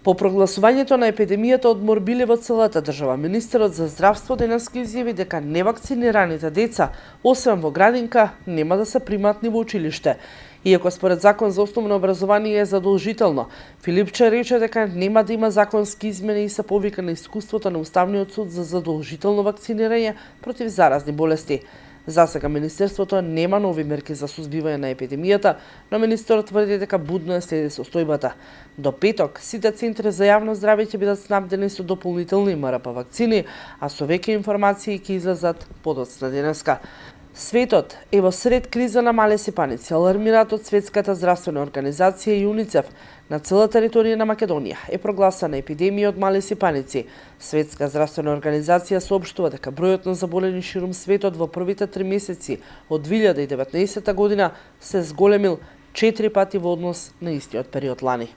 По прогласувањето на епидемијата од морбили во целата држава, министерот за здравство денеска изјави дека невакцинираните деца, освен во градинка, нема да се примаат ни во училиште. Иако според закон за основно образование е задолжително, Филипче рече дека нема да има законски измени и се повика на искуството на Уставниот суд за задолжително вакцинирање против заразни болести. За сега Министерството нема нови мерки за сузбивање на епидемијата, но министерот тврди дека будно е следи состојбата. До петок, сите центри за јавно здравје ќе бидат снабдени со дополнителни МРП вакцини, а со веќе информации ќе излезат подоцна денеска. Светот е во сред криза на мали сипаници, алармираат од Светската здравствена организација и УНИЦЕФ. На цела територија на Македонија е прогласена епидемија од мали сипаници. Светска здравствена организација соопштува дека бројот на заболени ширум светот во првите 3 месеци од 2019 година се зголемил 4 пати во однос на истиот период лани.